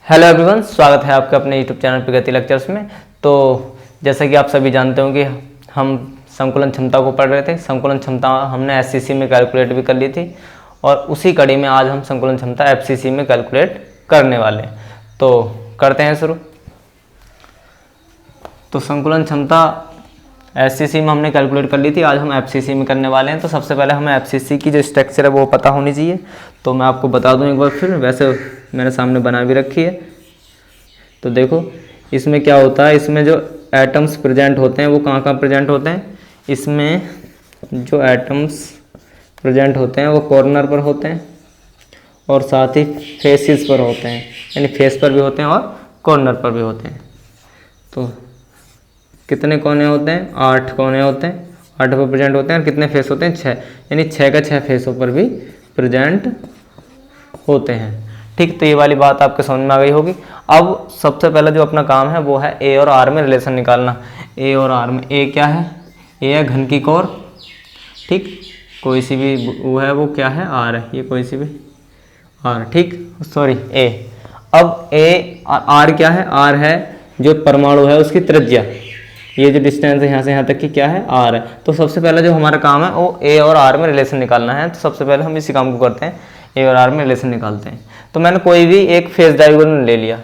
Hello everyone, स्वागत है आपका अपने यूट्यूब चैनल प्रगति लेक्चर्स में। तो जैसा कि आप सभी जानते हो कि हम संकुलन क्षमता को पढ़ रहे थे। संकुलन क्षमता हमने एससीसी में कैलकुलेट भी कर ली थी और उसी कड़ी में आज हम संकुलन क्षमता एफसीसी में कैलकुलेट करने वाले हैं। तो करते हैं शुरू। तो संकुलन क्षमता एससीसी में हमने कैलकुलेट कर ली थी, आज हम एफसीसी में करने वाले हैं। तो सबसे पहले हमें एफसीसी की जो स्ट्रक्चर है वो पता होनी चाहिए। तो मैं आपको बता दूं एक बार फिर, वैसे मेरे सामने बना भी रखी है। तो देखो इसमें क्या होता है, इसमें जो एटम्स प्रेजेंट होते हैं वो कहाँ कहाँ प्रेजेंट होते हैं। इसमें जो एटम्स प्रेजेंट होते हैं वो कॉर्नर पर होते हैं और साथ ही फेसिस पर होते हैं, यानी फेस पर भी होते हैं और कॉर्नर पर भी होते हैं। तो कितने कोने होते हैं? 8 कोने होते हैं, 8 पर प्रेजेंट होते हैं। और कितने फेस होते हैं? 6, यानी 6 का 6 फेसों पर भी प्रेजेंट होते हैं। ठीक, तो ये वाली बात आपके समझ में आ गई होगी। अब सबसे पहले जो अपना काम है वो है ए और आर में रिलेशन निकालना। ए और आर में ए क्या है? ए है घन की कोर, ठीक, कोई सी भी वो है, वो क्या है? आर है, ये कोई सी भी आर, ठीक, सॉरी ए। अब ए आर क्या है? आर है जो परमाणु है उसकी त्रिज्या, ये जो डिस्टेंस है यहाँ से यहाँ तक की क्या है? आर है। तो सबसे पहले जो हमारा काम है वो ए और आर में रिलेशन निकालना है। तो सबसे पहले हम इसी काम को करते हैं, ए और आर में रिलेशन निकालते हैं। तो मैंने कोई भी एक फेस डायगोनल ले लिया,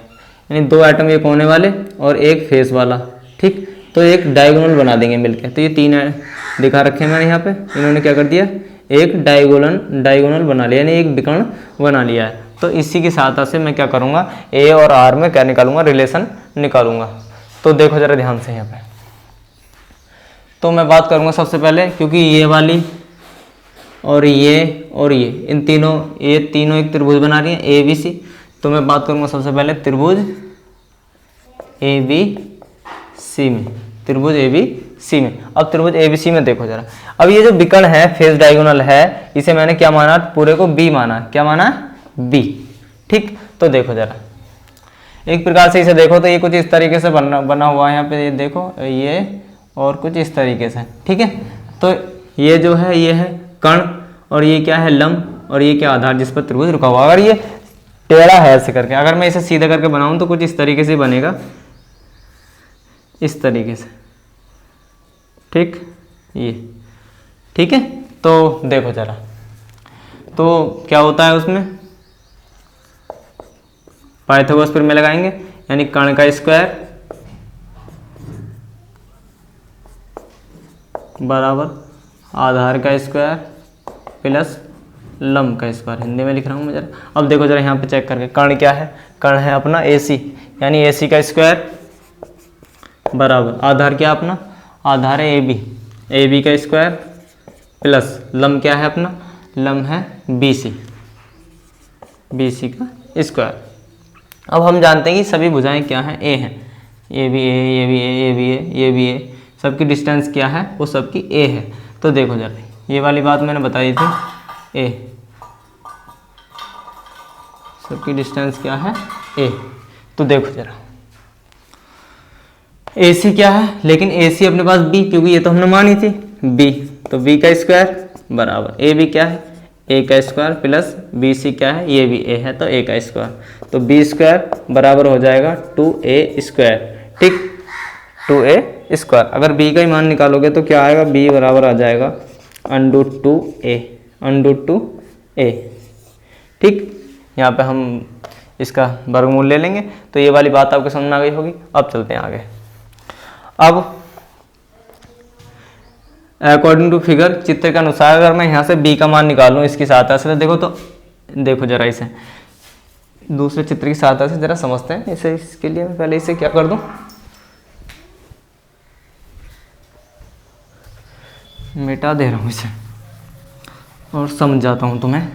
यानी 2 एटम एक कोने वाले और एक फेस वाला, ठीक। तो एक डायगोनल बना देंगे मिलकर। तो ये 3 दिखा रखे हैं मैंने यहाँ पे, इन्होंने क्या कर दिया? एक डायगोनल बना लिया, यानी एक विकर्ण बना लिया है। तो इसी की सहायता से मैं क्या करूँगा? ए और आर में क्या निकालूंगा? रिलेशन निकालूंगा। तो देखो जरा ध्यान से यहाँ पे। तो मैं बात करूँगा सबसे पहले, क्योंकि ये वाली और ये इन तीनों, ये तीनों एक त्रिभुज बना रही हैं ए बी सी। तो मैं बात करूँगा सबसे पहले त्रिभुज ए बी सी में, त्रिभुज ए बी सी में। अब त्रिभुज ए बी सी में देखो जरा, अब ये जो विकर्ण है, फेस डायगोनल है, इसे मैंने क्या माना? पूरे को बी माना। क्या माना? बी, ठीक। तो देखो जरा एक प्रकार से इसे देखो तो ये कुछ इस तरीके से बना हुआ है। यहाँ पे ये देखो, ये और कुछ इस तरीके से, ठीक है। तो ये जो है ये है कण, और ये क्या है? लंब, और ये क्या? आधार जिस पर त्रिभुज रुका हुआ। अगर ये टेढ़ा है ऐसे करके, अगर मैं इसे सीधा करके बनाऊं तो कुछ इस तरीके से बनेगा, इस तरीके से, ठीक, ये, ठीक है। तो देखो जरा, तो क्या होता है उसमें? पाइथागोरस प्रमेय लगाएंगे, यानी कण का स्क्वायर बराबर आधार का स्क्वायर प्लस लंब का स्क्वायर। हिंदी में लिख रहा हूँ मैं जरा। अब देखो जरा यहाँ पे चेक करके, कण क्या है? कण है अपना AC, यानी AC का स्क्वायर बराबर आधार क्या अपना? आधार है AB का स्क्वायर प्लस लंब क्या है अपना? लंब है BC का स्क्वायर। अब हम जानते हैं कि सभी भुजाएं क्या हैं? A हैं, ये भी A, ये भी A, ये भी A, ये भी A, सबकी डिस्टेंस क्या है? वो सबकी A है। तो देखो जरा, ये वाली बात मैंने बताई थी, A, सबकी डिस्टेंस क्या है? A। तो देखो जरा AC क्या है? लेकिन AC अपने पास B, क्योंकि ये तो हमने मानी थी B। तो B का स्क्वायर बराबर AB क्या है? A का स्क्वायर प्लस BC क्या है? ये भी A है, तो A का स्क्वायर। तो B स्क्वायर बराबर हो जाएगा 2A स्क्वायर, ठीक, 2A स्क्वायर। अगर B का ही मान निकालोगे तो क्या आएगा? B बराबर आ जाएगा √2A, ठीक। यहाँ पे हम इसका वर्गमूल ले लेंगे। तो ये वाली बात आपको समझ में आ गई होगी। अब चलते हैं आगे। अब अकॉर्डिंग टू फिगर, चित्र के अनुसार अगर मैं यहाँ से B का मान निकालूँ इसकी सहायता से, देखो तो देखो जरा, इसे दूसरे चित्र की सहायता से जरा समझते हैं इसे। इसके लिए मैं पहले इसे क्या कर दूँ, मिटा दे रहा हूँ इसे और समझाता हूँ तुम्हें।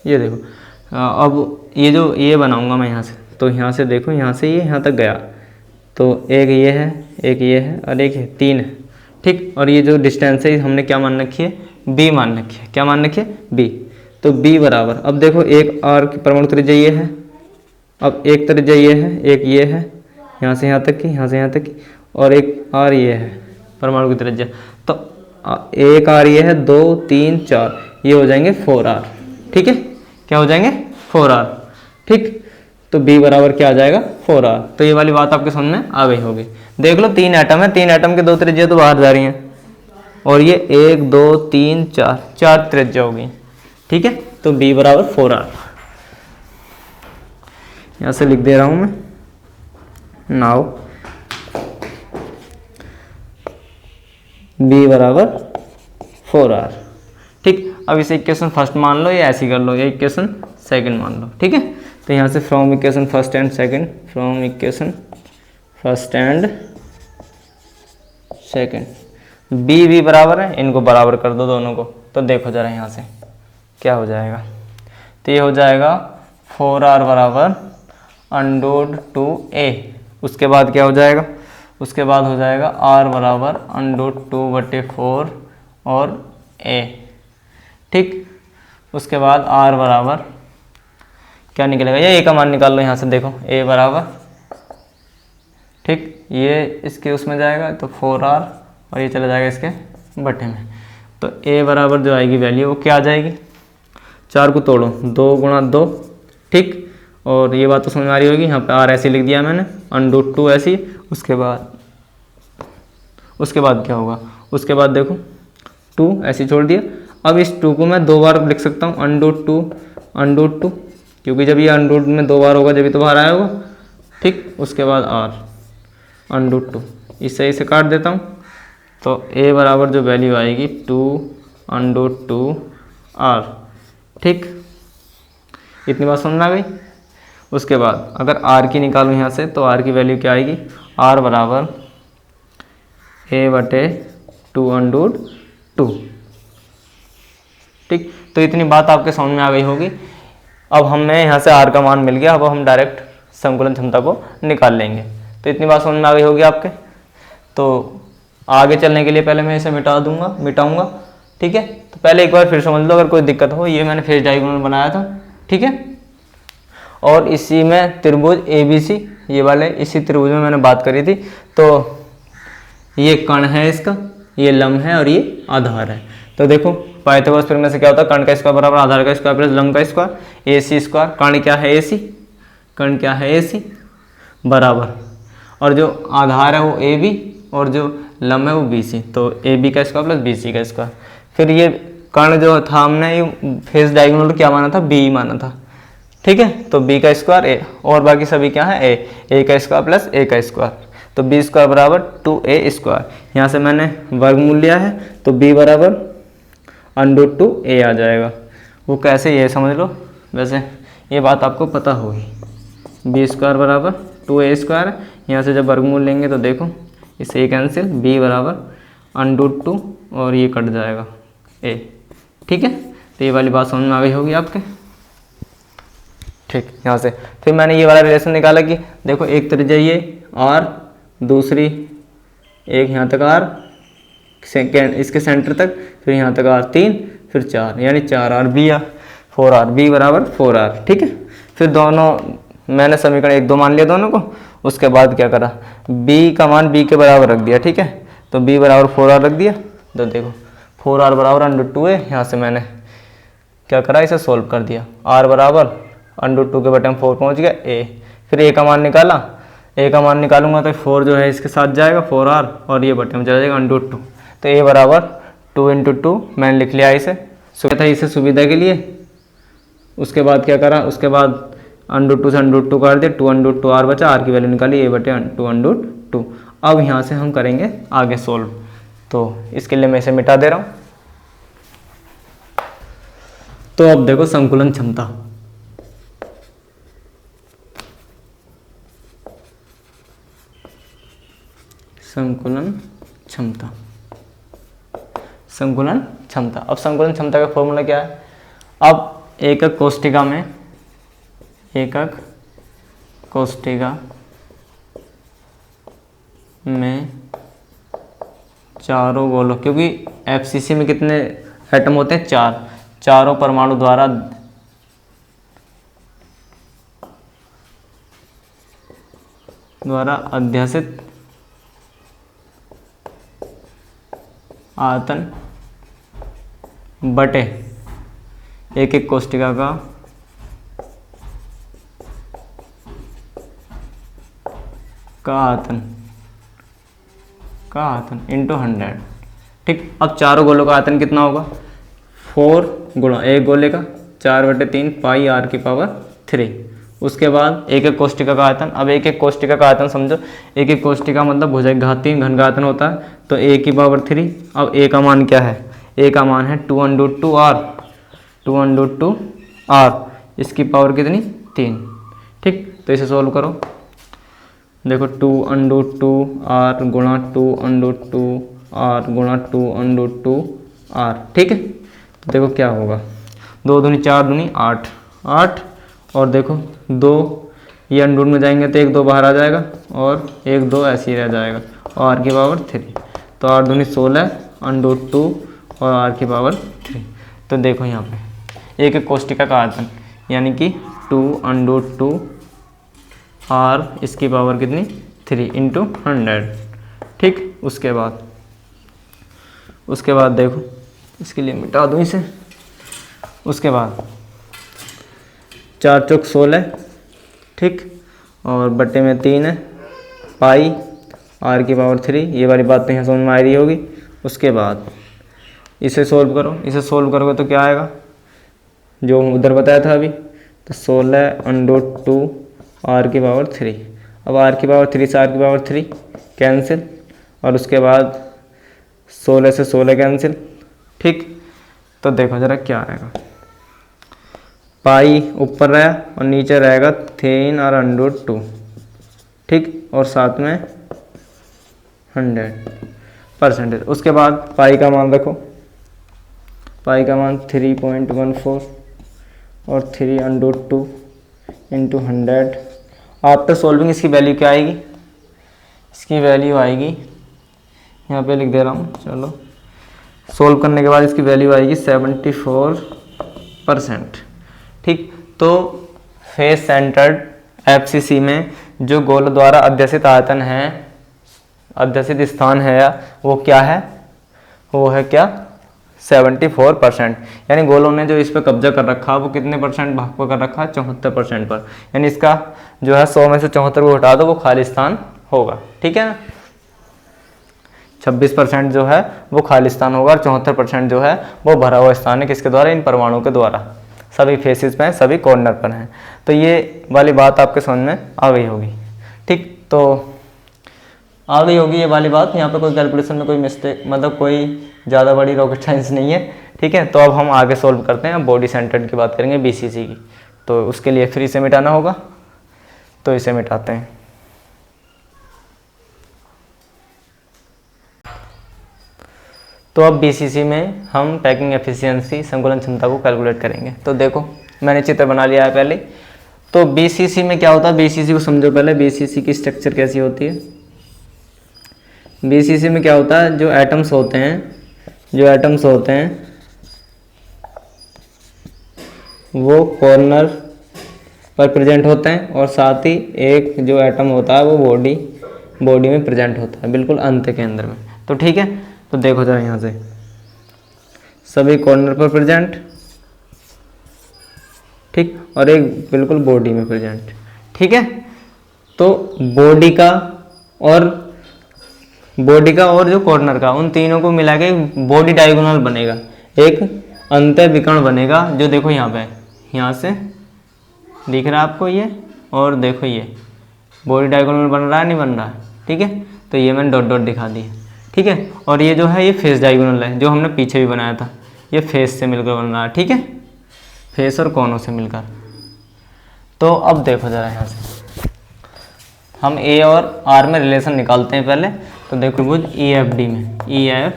ये देखो, अब ये बनाऊंगा मैं यहाँ से। तो यहाँ से देखो, यहाँ से ये यहाँ तक गया, तो एक ये है, एक ये है और एक है, 3 है, ठीक। और ये जो डिस्टेंस है हमने क्या मान रखी है? B मान रखी है। क्या मान रखी है? B। तो B बराबर, अब देखो एक R की परमाणु त्रिज्या ये है, अब एक त्रिज्या ये है, एक ये है, यहाँ से यहाँ तक की, यहाँ से यहाँ तक की, और एक R ये है परमाणु की त्रिज्या। तो एक आर ये है, 2 3 4, ये हो जाएंगे 4R। ठीक है, क्या हो जाएंगे 4R। ठीक, तो B बराबर क्या आ जाएगा 4R। तो ये वाली बात आपके समझ में आ गई होगी। देख लो 3 एटम है, 3 एटम के 2 त्रिज्या तो बाहर जा रही हैं और ये 1 2 3 4, 4 त्रिज्या होगी। ठीक है, तो B बराबर 4R। यहां से लिख दे रहा हूं मैं, नाउ B बराबर 4R। ठीक, अब इसे इक्वेशन फर्स्ट मान लो या ऐसी कर लो, या इक्वेशन सेकंड मान लो। ठीक है, तो यहाँ से from equation first and second, from equation first and second B बराबर है, इनको बराबर कर दो दोनों को। तो देखो जरा यहाँ से क्या हो जाएगा। तो ये हो जाएगा 4R बराबर √2a। उसके बाद क्या हो जाएगा, उसके बाद हो जाएगा R बराबर √2/4 और a। ठीक, उसके बाद R बराबर क्या निकलेगा, ये a का मान निकाल लो यहाँ से। देखो a बराबर, ठीक, ये इसके उसमें जाएगा तो 4R और ये चला जाएगा इसके बटे में। तो a बराबर जो आएगी वैल्यू वो क्या आ जाएगी, 4 को तोड़ो, 2 × 2। ठीक, और ये बात तो समझ में आ रही होगी। यहाँ पे R ऐसे लिख दिया मैंने, √2 ऐसी। उसके बाद क्या होगा, उसके बाद देखो 2 ऐसे छोड़ दिया। अब इस 2 को मैं 2 बार लिख सकता हूँ, √2, क्योंकि जब ये √ में 2 बार होगा जब तो बाहर आया होगा। ठीक, उसके बाद R √2, इसे काट देता हूँ। तो a बराबर जो वैल्यू आएगी 2√2R। ठीक, इतनी बात समझ में आ गई। उसके बाद अगर R की निकालूँ यहाँ से, तो R की वैल्यू क्या आएगी, R बराबर a/2√2। ठीक, तो इतनी बात आपके समझ में आ गई होगी। अब हमें यहाँ से R का मान मिल गया, अब हम डायरेक्ट संकुलन क्षमता को निकाल लेंगे। तो इतनी बात समझ में आ गई होगी आपके। तो आगे चलने के लिए पहले मैं इसे मिटाऊंगा। ठीक है, तो पहले एक बार फिर समझ लो अगर कोई दिक्कत हो। ये मैंने फेस डायग्राम बनाया था। ठीक है, और इसी में त्रिभुज ABC, ये वाले इसी त्रिभुज में मैंने बात करी थी। तो ये कण है इसका, ये लंब है और ये आधार है। तो देखो पाइथागोरस प्रमेय से क्या होता है, कण का स्क्वायर बराबर आधार का स्क्वायर प्लस लंब का स्क्वायर, AC²। कण क्या है AC, कण क्या है AC बराबर, और जो आधार है वो AB और जो लंब है वो BC, तो AB का स्क्वायर प्लस BC का स्क्वायर। फिर ये कण जो था हमने ये फेस डायगोनल क्या माना था, B माना था। ठीक है, तो B का स्क्वायर A और बाकी सभी क्या है A का स्क्वायर प्लस A का स्क्वायर, तो B² बराबर 2A²। यहाँ से मैंने वर्गमूल लिया है, तो B बराबर √2A आ जाएगा। वो कैसे, ये समझ लो। वैसे ये बात आपको पता होगी, B² बराबर 2A²। यहाँ से जब वर्गमूल लेंगे तो देखो इसे कैंसिल, B बराबर √2 और ये कट जाएगा A। ठीक है, तो ये वाली बात समझ में आ गई होगी आपके। ठीक, यहाँ से फिर मैंने ये वाला रिलेशन निकाला कि देखो एक त्रिज्या ये R, दूसरी एक यहाँ तक R, इसके सेंटर तक, फिर यहाँ तक R 3, फिर 4, यानी 4RB 4RB बराबर 4R। ठीक है, फिर दोनों मैंने समीकरण 1 2 मान लिया दोनों को। उसके बाद क्या करा, B का मान B के बराबर रख दिया। ठीक है, तो B बराबर 4R रख दिया। तो देखो 4R बराबर √2 है, यहाँ से मैंने क्या करा, इसे सोल्व कर दिया। R बराबर √2 के बटे में 4 पहुँच गया A। फिर A का मान निकाला, A का मान निकालूंगा तो 4 जो है इसके साथ जाएगा 4R और ये बटे में चला जाएगा √2। तो A बराबर 2 × 2 मैंने लिख लिया इसे, इसे सुविधा के लिए। उसके बाद क्या करा, उसके बाद √2 से √2 काट दिया, 2 √2R बचा, R की वैल्यू निकाली A बटे 2 √2। अब यहाँ से हम करेंगे आगे सोल्व। तो इसके लिए मैं इसे मिटा दे रहा हूँ। तो अब देखो संकुलन क्षमता, संकुलन क्षमता। अब संकुलन क्षमता का फॉर्मूला क्या है, अब एकक कोष्ठिका में चारों गोलों, क्योंकि FCC में कितने एटम होते हैं, 4, चारों परमाणु द्वारा अध्यासित आयतन बटे एक एक कोष्टिका का आयतन इंटू 100। ठीक, अब चारों गोलों का आयतन कितना होगा? 4 गुणा एक गोले का 4/3 पाई r की पावर 3। उसके बाद एक एक कोष्टिका का आयतन। अब एक एक कोष्टिका का आयतन समझो, एक एक कोष्टिका मतलब भुजक घातीय घन का आयतन होता है, तो a की पावर 3। अब a का मान क्या है? a का मान है 2√2r, 2√2r, इसकी पावर कितनी? 3। ठीक, तो इसे सोल्व करो। देखो 2√2r गुणा 2√2r गुणा 2√2r। ठीक है, देखो क्या होगा, 2 दूनी 4 दूनी 8, 8 और देखो 2 ये अंडूर में जाएंगे तो 1 2 बाहर आ जाएगा और 1 2 ऐसे ही रह जाएगा और r की पावर 3, तो 8 दूनी 16 √2 और r की पावर 3। तो देखो यहाँ पे एक एक कोष्टिका का आयतन यानी कि 2√2 r, इसकी पावर कितनी? 3 इंटू 100। ठीक, उसके बाद देखो, इसके लिए मिटा दूँ इसे। उसके बाद 4 चौक 16, ठीक, और बट्टे में 3 है, पाई r की पावर 3। ये वाली बात तो यहाँ समझ में आ रही होगी। उसके बाद इसे सोल्व करो, इसे सोल्व करोगे तो क्या आएगा जो उधर बताया था अभी, तो 16√2 r की पावर 3। अब r की पावर 3 से r की पावर 3 कैंसिल, और उसके बाद 16 से 16 कैंसिल। ठीक, तो देखो ज़रा क्या आएगा, पाई ऊपर रहा और नीचे रहेगा 3 और √2। ठीक, और साथ में 100%। उसके बाद पाई का मान रखो, पाई का मान 3.14 और 3√2 इंटू 100। आफ्टर सोल्विंग इसकी वैल्यू क्या आएगी? इसकी वैल्यू आएगी, यहाँ पे लिख दे रहा हूँ, चलो सोल्व करने के बाद इसकी वैल्यू आएगी 74%। ठीक, तो फेस सेंटर्ड एफसीसी में जो गोल द्वारा अध्यसित आयतन है, अध्यसित स्थान है, वो क्या है? वो है क्या? 74%। यानी गोलों ने जो इस पर कब्जा कर रखा वो कितने परसेंट भाग पर कर रखा है? 74% पर। यानी इसका जो है 100 में से 74 को हटा दो, वो खाली स्थान होगा। ठीक है, 26% जो है वो खाली स्थान होगा और 74% जो है वो भरा हुआ स्थान है। किसके द्वारा? इन परमाणुओं के द्वारा। सभी फेसिस पे हैं, सभी कॉर्नर पर हैं। तो ये वाली बात आपके समझ में आ गई होगी। ठीक, तो आ गई होगी ये वाली बात। यहाँ पे कोई कैलकुलेशन में कोई मिस्टेक, मतलब कोई ज़्यादा बड़ी रॉकेट साइंस नहीं है। ठीक है, तो अब हम आगे सोल्व करते हैं। बॉडी सेंटर्ड की बात करेंगे, बीसीसी की। तो उसके लिए फिर इसे मिटाना होगा, तो इसे मिटाते हैं। तो अब बीसीसी में हम पैकिंग एफिशिएंसी, संकुलन क्षमता को कैलकुलेट करेंगे। तो देखो मैंने चित्र बना लिया है पहले। तो बीसीसी में क्या होता है, बीसीसी को समझो पहले। बीसीसी की स्ट्रक्चर कैसी होती है? बीसीसी में क्या होता है, जो एटम्स होते हैं वो कॉर्नर पर प्रेजेंट होते हैं, और साथ ही एक जो एटम होता है वो बॉडी में प्रेजेंट होता है, बिल्कुल अंत केंद्र में। तो ठीक है, तो देखो जरा यहाँ से, सभी कॉर्नर पर प्रेजेंट, ठीक, और एक बिल्कुल बॉडी में प्रेजेंट। ठीक है, तो बॉडी का और जो कॉर्नर का, उन तीनों को मिला के बॉडी डायगोनल बनेगा, एक अंतः विकर्ण बनेगा। जो देखो यहाँ पे, यहाँ से दिख रहा है आपको ये, और देखो ये बॉडी डायगोनल बन रहा है, नहीं बन रहा है? ठीक है, तो ये मैंने डॉट डॉट दिखा दिया। ठीक है, और ये जो है ये फेस डायगोनल है, जो हमने पीछे भी बनाया था, ये फेस से मिलकर बन रहा है। ठीक है, फेस और कोनों से मिलकर। तो अब देखो ज़रा यहाँ से हम ए और आर में रिलेशन निकालते हैं पहले। तो देखो बुझ ई एफ डी में, ई एफ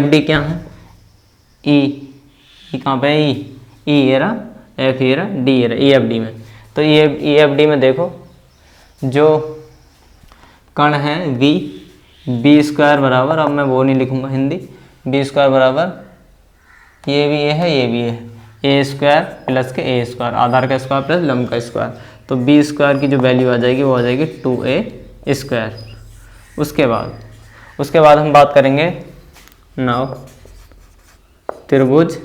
डी क्या है? ई कहाँ पे है? ई ये रहा, एफ ये रहा, डी ये रहा, ई एफ डी में। तो ई एफ डी में देखो जो कण है बी स्क्वायर बराबर, अब मैं वो नहीं लिखूंगा हिंदी, बी स्क्वायर बराबर ये भी ये है, ये भी है, ए स्क्वायर प्लस के ए स्क्वायर, आधार का स्क्वायर प्लस लंब का स्क्वायर। तो बी स्क्वायर की जो वैल्यू आ जाएगी वो आ जाएगी 2a स्क्वायर। उसके बाद उसके बाद हम बात करेंगे नाउ त्रिभुज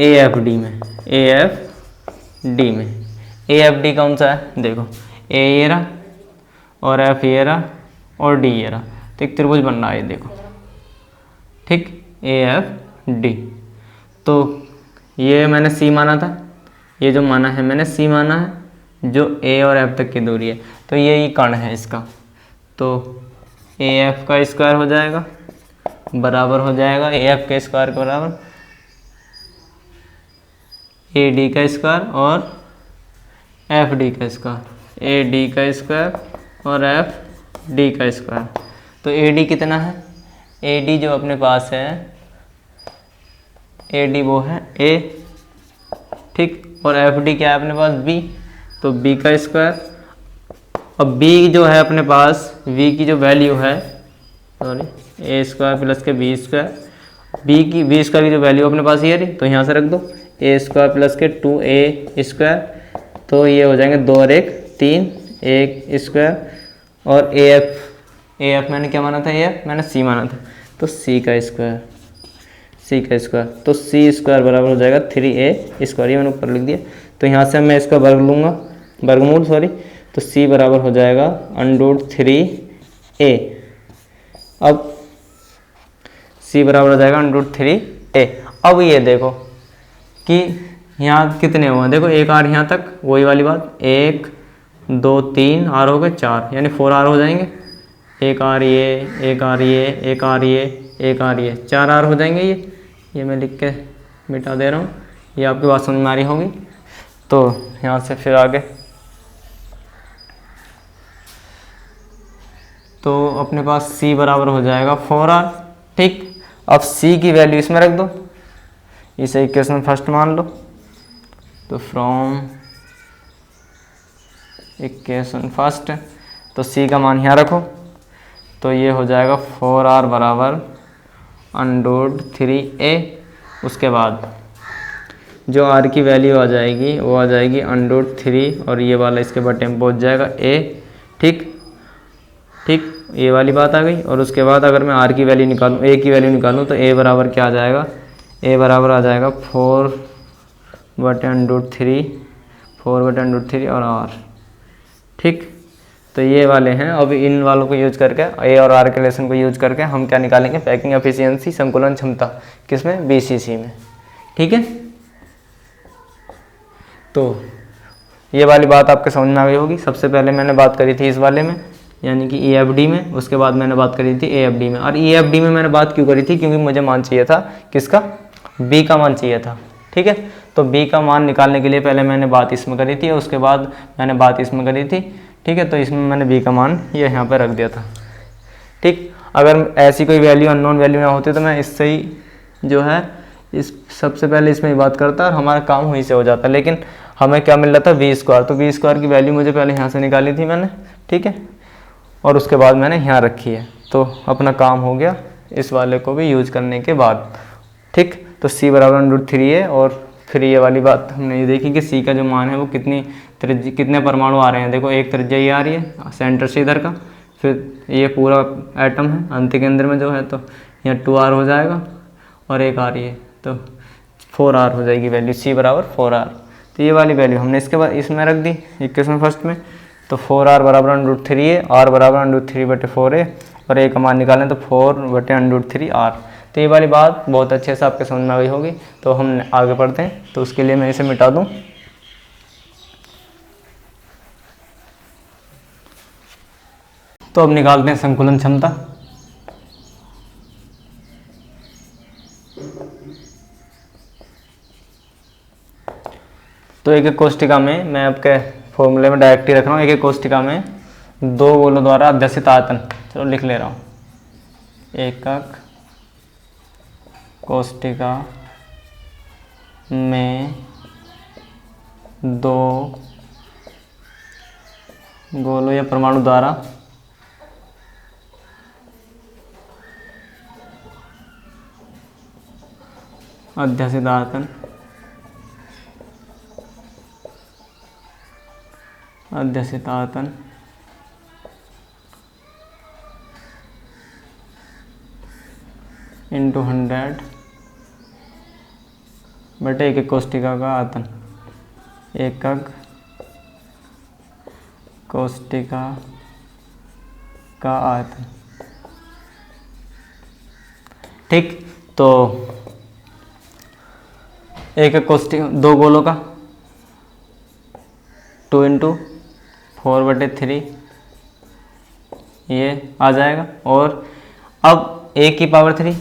AFD में। AFD में AFD कौन सा है, देखो A ये रहा और F ये रहा और D ये रहा, तो एक त्रिभुज बन रहा है, देखो ठीक, AFD। तो ये मैंने C माना था, ये जो माना है मैंने C माना है, जो A और F तक की दूरी है, तो ये कर्ण है इसका, तो AF का स्क्वायर हो जाएगा बराबर हो जाएगा AF के स्क्वायर के बराबर AD का स्क्वायर और FD का स्क्वायर, AD का स्क्वायर और FD का स्क्वायर। तो AD कितना है, AD जो अपने पास है, AD वो है A, ठीक, और FD क्या है अपने पास B, तो B का स्क्वायर। अब B जो है अपने पास, V की जो वैल्यू है, सॉरी, A स्क्वायर प्लस के B स्क्वायर, B स्क्वायर की जो वैल्यू अपने पास ये रही, तो यहाँ से रख दो A स्क्वायर प्लस के 2A स्क्वायर, तो ये हो जाएंगे 2 और 1 3, 1 स्क्वायर, और AF मैंने क्या माना था, AF मैंने C माना था, तो C का स्क्वायर, तो C स्क्वायर बराबर हो जाएगा 3A स्क्वायर, ये मैंने ऊपर लिख दिया। तो यहाँ से मैं इसका वर्ग लूँगा, वर्गमूल सॉरी, तो C बराबर हो जाएगा √3A। अब C बराबर हो जाएगा √3A। अब ये देखो कि यहाँ कितने हुए, देखो एक R यहाँ तक, वही वाली बात, 1 2 3 R हो गए 4, यानी 4R हो जाएंगे, एक R ये, एक R ये, एक R ये, एक R ये, 4R हो जाएंगे। ये मैं लिख के मिटा दे रहा हूँ, ये आपकी बात समझ में आ रही होगी। तो यहाँ से फिर आगे, तो अपने पास C बराबर हो जाएगा 4R, ठीक। अब C की वैल्यू इसमें रख दो, इसे इक्वेशन फर्स्ट मान लो, तो फ्रॉम इक्वेशन फर्स्ट, तो C का मान यहाँ रखो, तो ये हो जाएगा 4R बराबर √3A। उसके बाद जो R की वैल्यू आ जाएगी वो आ जाएगी √3, और ये वाला इसके बटे में पहुँच जाएगा A, ठीक, ये वाली बात आ गई। और उसके बाद अगर मैं R की वैल्यू निकालूँ, A की वैल्यू निकालूँ, तो A बराबर क्या आ जाएगा, A बराबर आ जाएगा 4/√3 और R, ठीक। तो ये वाले हैं। अब इन वालों को यूज करके, A और R के रिलेशन को यूज करके हम क्या निकालेंगे, पैकिंग एफिशिएंसी, संकुलन क्षमता, किसमें, BCC में, ठीक है। तो ये वाली बात आपके समझ में आ गई होगी। सबसे पहले मैंने बात करी थी इस वाले में, यानी कि EFD में, उसके बाद मैंने बात करी थी AFD में। और EFD में मैंने बात क्यों करी थी, क्योंकि मुझे मान चाहिए था किसका, B का मान चाहिए था, ठीक है। तो B का मान निकालने के लिए पहले मैंने बात इसमें करी थी, और उसके बाद मैंने बात इसमें करी थी, ठीक है। तो इसमें मैंने B का मान ये यहाँ पर रख दिया था, ठीक। अगर ऐसी कोई वैल्यू, अननोन वैल्यू ना होती, तो मैं इससे ही जो है इस सबसे पहले इसमें ही बात करता और हमारा काम वहीं से हो जाता। लेकिन हमें क्या मिल रहा था, V स्क्वायर, तो V स्क्वायर की वैल्यू मुझे पहले यहाँ से निकाली थी मैंने, ठीक है, और उसके बाद मैंने यहाँ रखी है, तो अपना काम हो गया इस वाले को भी यूज करने के बाद, ठीक। तो C बराबर √3A, और फिर ये वाली बात हमने ये देखी कि C का जो मान है वो कितने परमाणु आ रहे हैं। देखो एक त्रिज्या ये आ रही है सेंटर से इधर का, फिर ये पूरा एटम है अंत केंद्र में जो है, तो यहाँ 2R हो जाएगा, और एक आ रही है तो 4R हो जाएगी वैल्यू, C बराबर 4R। तो ये वाली वैल्यू हमने इसके बाद इसमें रख दी इक्वेशन फर्स्ट में, तो 4R बराबर √3A, R बराबर √3/4A, और A का मान निकालें तो 4/√3R। तो ये वाली बात बहुत अच्छे से आपके समझ में आ गई होगी। तो हम आगे बढ़ते हैं, तो उसके लिए मैं इसे मिटा दूँ। तो अब निकालते हैं संकुलन क्षमता। तो एक एक कोष्टिका में, मैं आपके फॉर्मूले में डायरेक्ट ही रख रहा हूँ, एक एक कोष्टिका में 2 गोलों द्वारा अध्यसित आयतन, चलो लिख ले रहा हूँ, एकक कोष्टिका में 2 गोलों या परमाणु द्वारा अध्यसित आयतन, इंटू 100 बटे एकक कोष्टिका का आयतन, एकक कोष्टिका का आयतन। ठीक, तो एकक कोष्टिका दो गोलों का 2 इंटू 4/3 ये आ जाएगा। और अब a की पावर 3,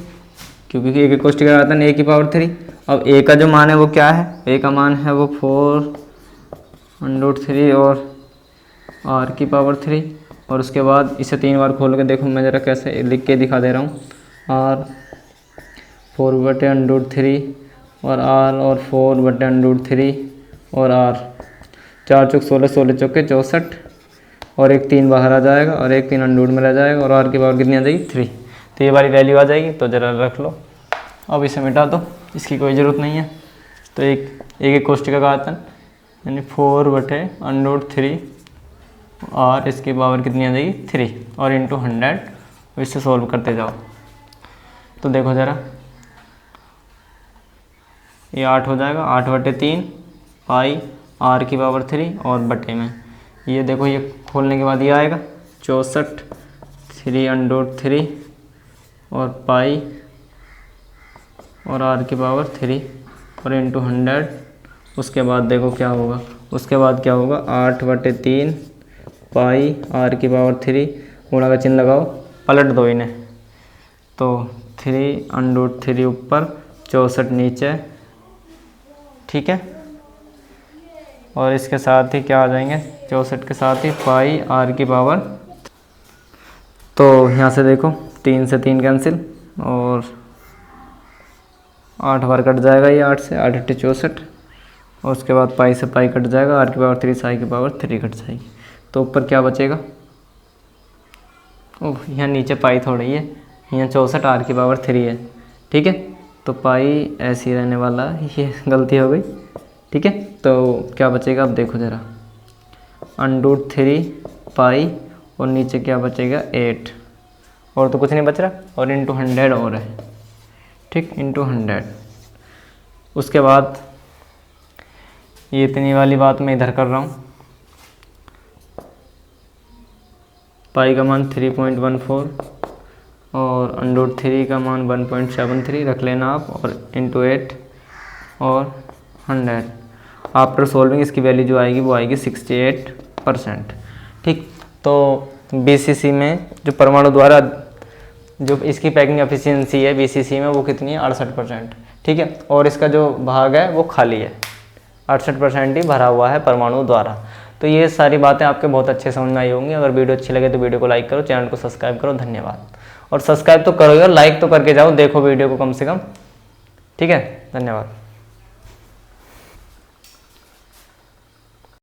क्योंकि एकक कोष्टिका का आयतन a की पावर 3। अब a का जो मान है वो क्या है, a का मान है वो 4√3 और r की पावर 3। और उसके बाद इसे 3 बार खोल के देखो, मैं ज़रा कैसे लिख के दिखा दे रहा हूँ। r 4/√3 और r और 4/√3 और r 4 चौक 16, 16 चौके 64 और एक 3 बाहर आ जाएगा और एक 3 अंडूर में रह जाएगा और r की पावर कितनी आ जाएगी 3। तो ये वाली वैल्यू आ जाएगी। तो ज़रा रख लो, अब इसे मिटा दो, इसकी कोई ज़रूरत नहीं है। तो एक कोष्टिका का आयतन यानी 4/√3 और इसकी पावर कितनी आ जाएगी 3 और इंटू 100। इससे सॉल्व करते जाओ। तो देखो ज़रा, ये 8 हो जाएगा, 8/3 पाई r की पावर 3 और बटे में ये देखो, ये खोलने के बाद ये आएगा 64 3√3 और पाई और r की पावर 3 और इंटू 100। उसके बाद देखो क्या होगा, उसके बाद क्या होगा 8/3 पाई r की पावर 3, गुणा का चिन्ह लगाओ, पलट दो इन्हें। तो 3√3 ऊपर 64 नीचे, ठीक है। और इसके साथ ही क्या आ जाएंगे, 64 के साथ ही पाई r की पावर। तो यहाँ से देखो 3 से 3 कैंसिल और 8 बार कट जाएगा, ये 8 से 8 × 64 और उसके बाद पाई से पाई कट जाएगा, r की पावर 3 साई की पावर 3 कट जाएगी। तो ऊपर क्या बचेगा, ओह यहाँ नीचे पाई थोड़ी है, यहाँ 64 r की पावर 3 है, ठीक है। तो पाई ऐसे ही रहने वाला है, ये गलती हो गई, ठीक है। तो क्या बचेगा, अब देखो ज़रा, √3 पाई और नीचे क्या बचेगा 8, और तो कुछ नहीं बच रहा, और इंटू 100 और है, ठीक, इंटू 100। उसके बाद ये इतनी वाली बात मैं इधर कर रहा हूँ, पाई का मान 3.14 और √3 का मान 1.73 रख लेना आप, और इंटू 8 और 100। आफ्टर सॉल्विंग इसकी वैल्यू जो आएगी वो आएगी 68%, ठीक। तो BCC में जो परमाणु द्वारा जो इसकी पैकिंग एफिशिएंसी है BCC में वो कितनी है 68%, ठीक है। और इसका जो भाग है वो खाली है, 68% ही भरा हुआ है परमाणु द्वारा। तो ये सारी बातें आपके बहुत अच्छे समझ में आई होंगी। अगर वीडियो अच्छी लगे तो वीडियो को लाइक करो, चैनल को सब्सक्राइब करो। धन्यवाद। और सब्सक्राइब तो करो यार, लाइक तो करके जाओ, देखो वीडियो को कम से कम, ठीक है। धन्यवाद।